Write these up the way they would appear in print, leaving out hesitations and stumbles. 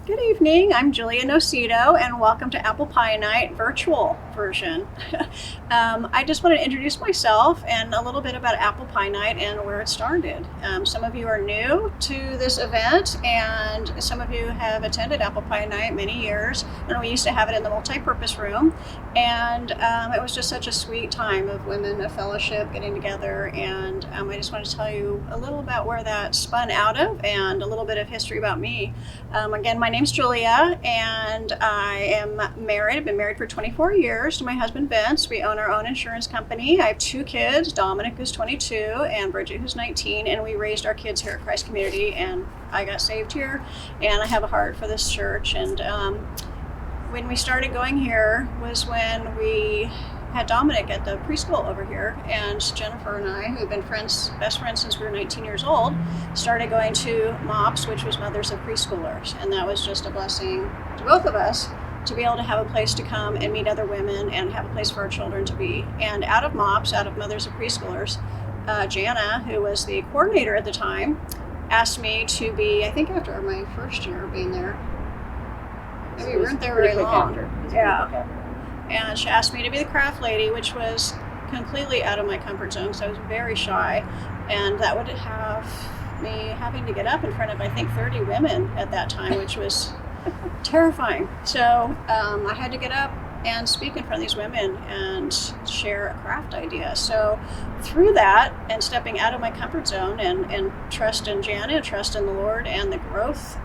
Good evening. I'm Julia Nocito, and welcome to Apple Pie Night virtual version. I just want to introduce myself and a little bit about Apple Pie Night and where it started. Some of you are new to this event, and some of you have attended Apple Pie Night many years. And we used to have it in the multi-purpose room, and it was just such a sweet time of women, of fellowship, getting together. And I just want to tell you a little about where that spun out of, and a little bit of history about me. Again, my name's Julia, and I am married. I've been married for 24 years to my husband, Vince. We own our own insurance company. I have two kids, Dominic, who's 22, and Bridget, who's 19, and we raised our kids here at Christ Community, and I got saved here, and I have a heart for this church. And when we started going here was when we had Dominic at the preschool over here, and Jennifer and I, who have been best friends since we were 19 years old, started going to MOPS, which was Mothers of Preschoolers, and that was just a blessing to both of us to be able to have a place to come and meet other women and have a place for our children to be. And out of MOPS, out of Mothers of Preschoolers, Jana, who was the coordinator at the time, asked me to be, I think after my first year being there, maybe we weren't there very long. Yeah. And she asked me to be the craft lady, which was completely out of my comfort zone, so I was very shy. And that would have me having to get up in front of, I think, 30 women at that time, which was terrifying. So I had to get up and speak in front of these women and share a craft idea. So through that, and stepping out of my comfort zone, and trust in Jana, trust in the Lord, and the growth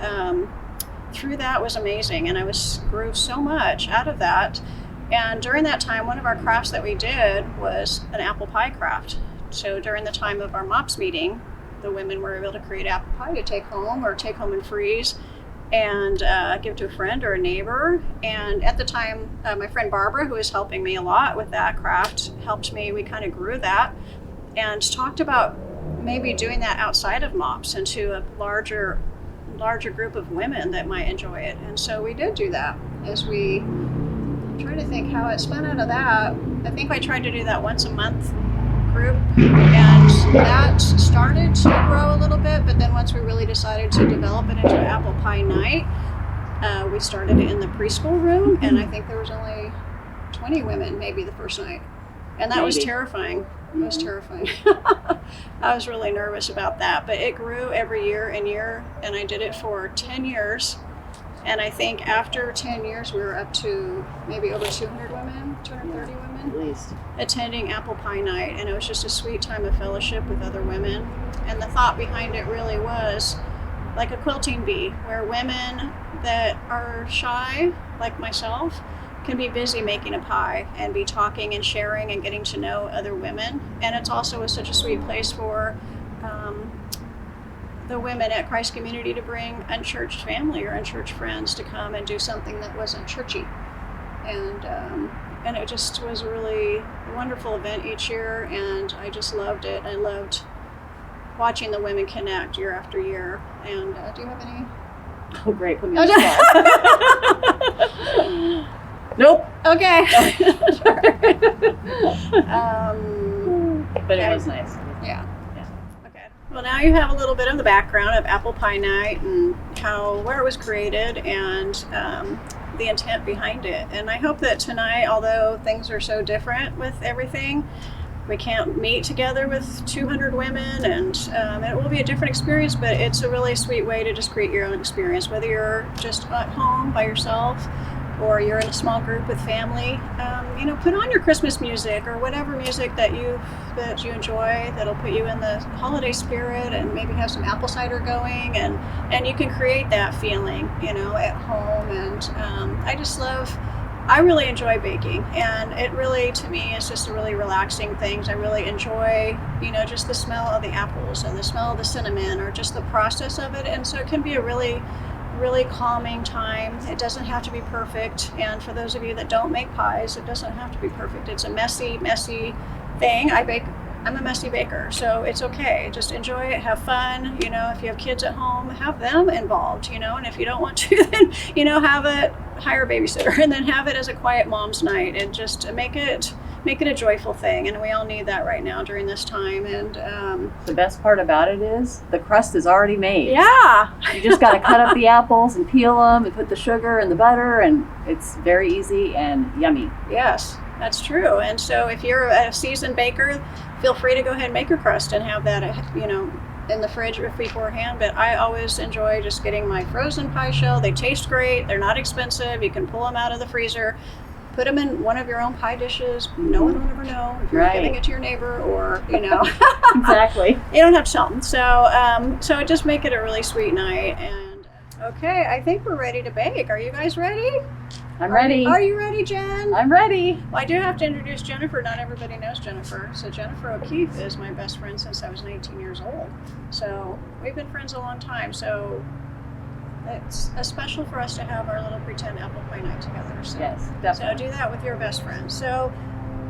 through that was amazing. And I grew so much out of that. And during that time, one of our crafts that we did was an apple pie craft. So during the time of our MOPS meeting, the women were able to create apple pie to take home and freeze and give to a friend or a neighbor. And at the time, my friend Barbara, who was helping me a lot with that craft, helped me. We kind of grew that and talked about maybe doing that outside of MOPS and to a larger group of women that might enjoy it. And so we did do that as we trying to think how it spun out of that. I think I tried to do that once a month group, and that started to grow a little bit, but then once we really decided to develop it into Apple Pie Night, we started it in the preschool room, and I think there was only 20 women maybe the first night, and that was terrifying. It was terrifying. I was really nervous about that, but it grew every year, and I did it for 10 years. And I think after 10 years, we were up to maybe over 200 women, 230 women, at least, attending Apple Pie Night. And it was just a sweet time of fellowship with other women. And the thought behind it really was like a quilting bee, where women that are shy, like myself, can be busy making a pie and be talking and sharing and getting to know other women. And it's also such a sweet place for the women at Christ Community to bring unchurched family or unchurched friends to come and do something that wasn't churchy. And it just was a really wonderful event each year, and I just loved it. I loved watching the women connect year after year. And do you have any? Oh, great. Put me on the spot. Nope. Okay. But it was nice. Yeah. Well, now you have a little bit of the background of Apple Pie Night and where it was created and the intent behind it. And I hope that tonight, although things are so different with everything, we can't meet together with 200 women, and it will be a different experience, but it's a really sweet way to just create your own experience, whether you're just at home by yourself or you're in a small group with family. Put on your Christmas music or whatever music that you enjoy that'll put you in the holiday spirit, and maybe have some apple cider going, and you can create that feeling, at home. And I really enjoy baking, and it really, to me, is just a really relaxing thing. I really enjoy, just the smell of the apples and the smell of the cinnamon, or just the process of it. And so it can be a really calming time. It doesn't have to be perfect. And for those of you that don't make pies, it doesn't have to be perfect. It's a messy thing. I'm a messy baker, so it's okay. Just enjoy it, have fun. If you have kids at home, have them involved, and if you don't want to, then, hire a babysitter, and then have it as a quiet mom's night, and just make it make it a joyful thing, and we all need that right now during this time. And the best part about it is the crust is already made. yeah, You just got to cut up the apples and peel them and put the sugar and the butter, and it's very easy and yummy. yes, that's true. And so if you're a seasoned baker, feel free to go ahead and make your crust and have that, in the fridge beforehand. But I always enjoy just getting my frozen pie shell. They taste great. They're not expensive. You can pull them out of the freezer, put them in one of your own pie dishes. No one will ever know if you're giving it to your neighbor or, Exactly. You don't have to tell them. So just make it a really sweet night. And okay, I think we're ready to bake. Are you guys ready? I'm ready. Are you ready, Jen? I'm ready. Well, I do have to introduce Jennifer. Not everybody knows Jennifer. So Jennifer O'Keefe is my best friend since I was 19 years old. So we've been friends a long time. So it's special for us to have our little pretend apple pie night together. So, yes, definitely. So do that with your best friend. So,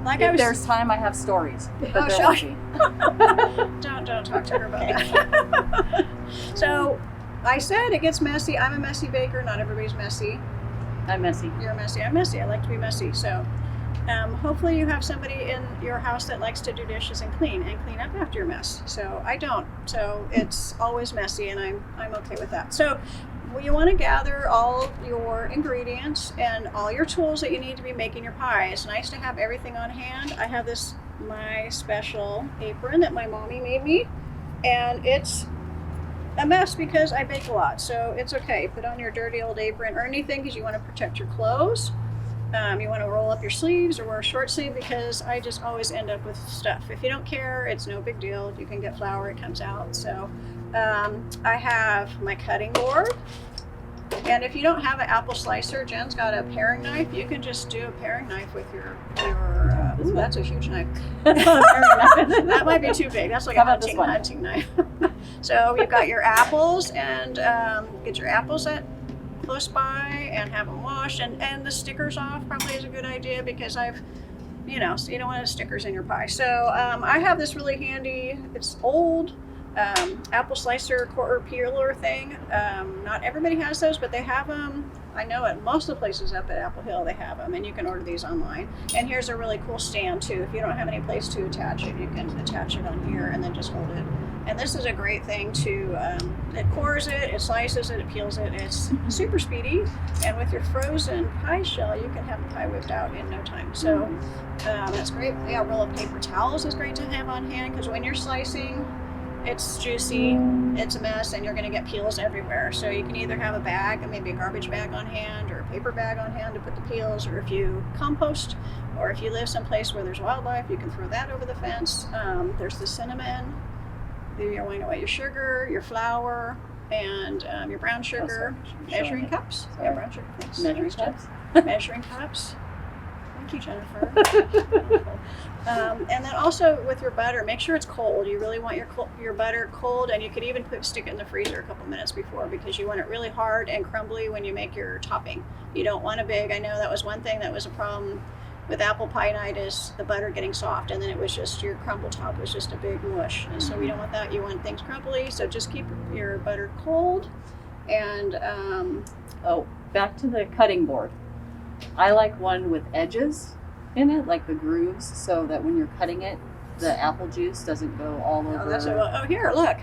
if there's time, I have stories. Don't talk to her about that. So I said it gets messy. I'm a messy baker. Not everybody's messy. I'm messy. You're messy. I'm messy. I like to be messy. So hopefully you have somebody in your house that likes to do dishes and clean up after your mess. So I don't. So it's always messy, and I'm okay with that. So you want to gather all your ingredients and all your tools that you need to be making your pie. It's nice to have everything on hand. I have my special apron that my mommy made me, and it's a mess because I bake a lot, so it's okay. Put on your dirty old apron or anything because you want to protect your clothes. You want to roll up your sleeves or wear a short sleeve because I just always end up with stuff. If you don't care, it's no big deal. You can get flour, it comes out. So I have my cutting board. And if you don't have an apple slicer, Jen's got a paring knife. You can just do a paring knife with your ooh, that's a huge knife. That might be too big. That's like a hunting knife. So you've got your apples, and get your apples close by and have them washed, and the stickers off probably is a good idea because so you don't want stickers in your pie. So I have this really handy, it's old, apple slicer quarter peeler thing. Not everybody has those, but they have them. I know at most of the places up at Apple Hill they have them, and you can order these online. And here's a really cool stand too. If you don't have any place to attach it, you can attach it on here and then just hold it. And this is a great thing to, it cores it slices it, it peels it. It's super speedy. And with your frozen pie shell, you can have the pie whipped out in no time. So that's great. Yeah, roll of paper towels is great to have on hand because when you're slicing, it's juicy, it's a mess, and you're going to get peels everywhere. So you can either have a bag, maybe a garbage bag on hand or a paper bag on hand to put the peels, or if you compost, or if you live someplace where there's wildlife, you can throw that over the fence. There's the cinnamon. You're weighing away your sugar, your flour, and your brown sugar. Measuring cups. Yeah, brown sugar. Thanks. Measuring cups. Measuring cups. Thank you, Jennifer. And then also with your butter, make sure it's cold. You really want your butter cold, and you could even stick it in the freezer a couple minutes before because you want it really hard and crumbly when you make your topping. You don't want it big. I know that was one thing that was a problem with apple pie night is the butter getting soft, and then it was just your crumble top was just a big mush. And so we don't want that. You want things crumbly, so just keep your butter cold. And back to the cutting board. I like one with edges in it, like the grooves, so that when you're cutting it, the apple juice doesn't go all over. Here, look.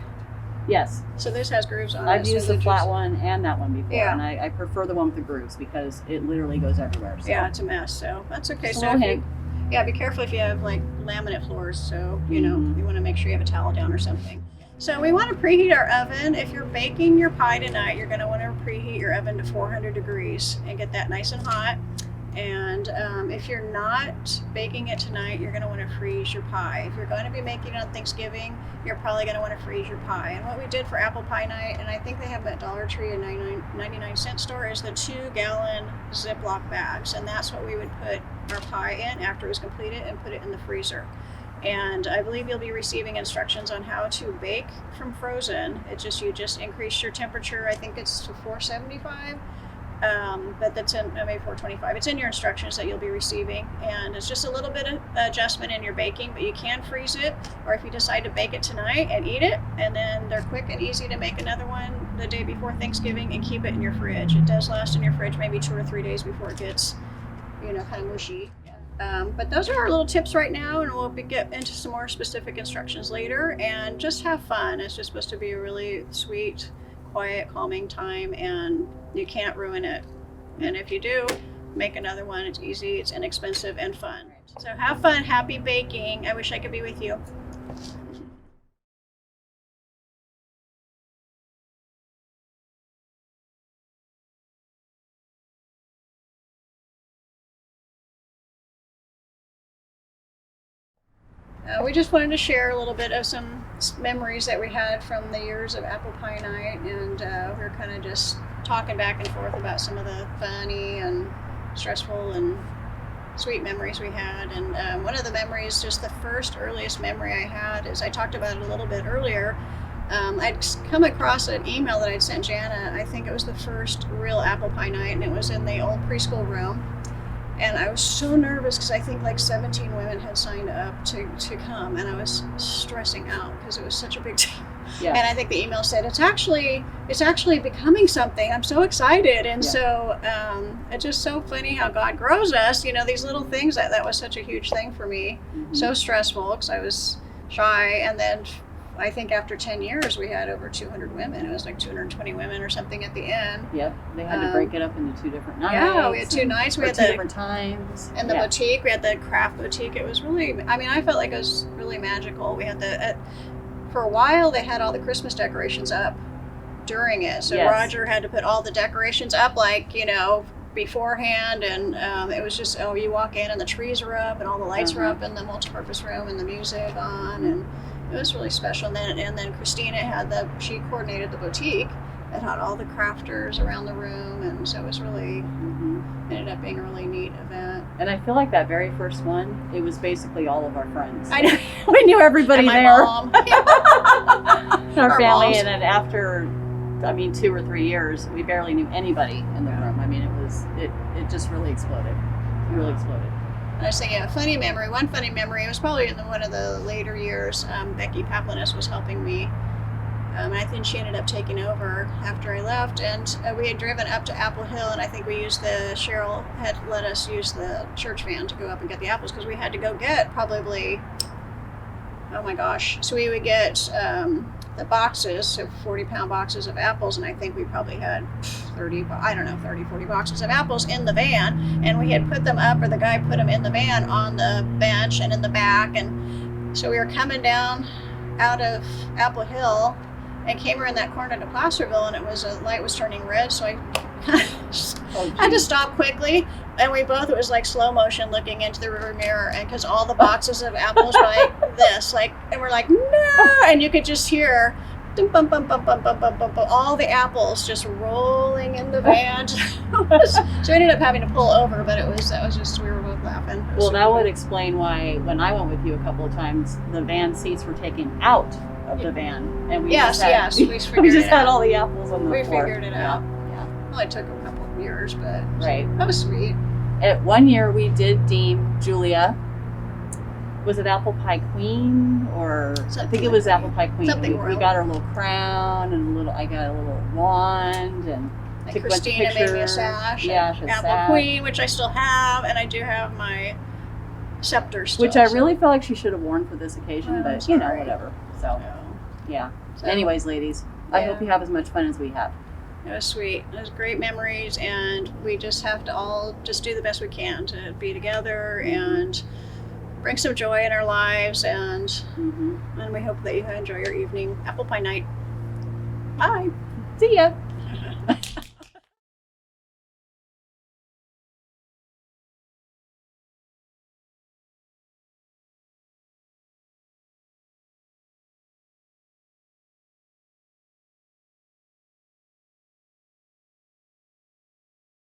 Yes. So this has grooves on it. I've used the flat one and that one before, and I prefer the one with the grooves because it literally goes everywhere. So. Yeah, it's a mess, so that's okay. Just So be careful if you have like laminate floors, so you want to make sure you have a towel down or something. So we want to preheat our oven. If you're baking your pie tonight, you're going to want to preheat your oven to 400 degrees and get that nice and hot. And if you're not baking it tonight, you're going to want to freeze your pie. If you're going to be making it on Thanksgiving, you're probably going to want to freeze your pie. And what we did for apple pie night, and I think they have them at Dollar Tree and 99-cent store, is the 2-gallon Ziploc bags. And that's what we would put our pie in after it was completed and put it in the freezer. And I believe you'll be receiving instructions on how to bake from frozen. You just increase your temperature. I think it's to 475. But that's in maybe 425. It's in your instructions that you'll be receiving, and it's just a little bit of adjustment in your baking, but you can freeze it, or if you decide to bake it tonight and eat it, and then they're quick and easy to make another one the day before Thanksgiving and keep it in your fridge. It does last in your fridge maybe 2 or 3 days before it gets, kind of mushy. But those are our little tips right now, and we'll get into some more specific instructions later. And just have fun. It's just supposed to be a really sweet, quiet, calming time, and you can't ruin it. And if you do, make another one. It's easy, it's inexpensive, and fun. So have fun, happy baking. I wish I could be with you. We just wanted to share a little bit of some memories that we had from the years of apple pie night, and we were kind of just talking back and forth about some of the funny and stressful and sweet memories we had. And one of the memories, just the first earliest memory I had, is I talked about it a little bit earlier. I'd come across an email that I'd sent Jana. I think it was the first real apple pie night, and it was in the old preschool room. And I was so nervous because I think like 17 women had signed up to come, and I was stressing out because it was such a big deal. Yeah. And I think the email said it's actually becoming something. I'm so excited, and so it's just so funny how God grows us. You know, these little things that was such a huge thing for me. So stressful because I was shy, and then I think after 10 years we had over 200 women. It was like 220 women or something at the end. Yep, they had to break it up into 2 different nights. Yeah, we had 2 nights. We had 2 different times. And the boutique, we had the craft boutique. It was really, I mean, I felt like it was really magical. We had for a while, they had all the Christmas decorations up during it. So Roger had to put all the decorations up, like, you know, beforehand. And it was just, you walk in and the trees are up and all the lights were up in the multipurpose room and the music on. And it was really special. And then Christina she coordinated the boutique that had all the crafters around the room, and so it was really ended up being a really neat event. And I feel like that very first one, it was basically all of our friends. I know. We knew everybody and my there. Mom. Our family, moms. and then after, 2 or 3 years, we barely knew anybody in the room. I mean, it just really exploded. It really exploded. I was thinking one funny memory, it was probably in one of the later years. Becky Paplinus was helping me. And I think she ended up taking over after I left. And we had driven up to Apple Hill, and I think Cheryl had let us use the church van to go up and get the apples, because we had to go get probably, oh my gosh. So we would get the boxes, so 40-pound boxes of apples, and I think we probably had 30, 40 boxes of apples in the van, and we had put them up, or the guy put them in the van on the bench and in the back. And so we were coming down out of Apple Hill and came around that corner to Placerville, and the light was turning red, so I had to stop quickly, and it was like slow motion looking into the rear mirror, and because all the boxes of apples were like this, and we're like, no, and you could just hear bum, bum, bum, bum, bum, bum, bum, bum, all the apples just rolling in the van. So we ended up having to pull over, but that was just, we were both laughing. Well, that would explain why when I went with you a couple of times, the van seats were taken out of the van, and we we just had all the apples on the floor. We figured it out. Yeah. Well, it took a couple of years, but right. That was sweet. At 1 year, we did deem Julia. Was it Apple Pie Queen, or I think it was Apple Pie Queen. We got her a little crown and I got a little wand, and took Christina made me a sash. Yeah, Apple Queen, which I still have, and I do have my scepter still. Which I really feel like she should have worn for this occasion, but whatever. So, yeah. So, anyways, ladies, I hope you have as much fun as we have. It was sweet. It was great memories, and we just have to all just do the best we can to be together and bring some joy in our lives, and we hope that you enjoy your evening apple pie night. Bye. See ya.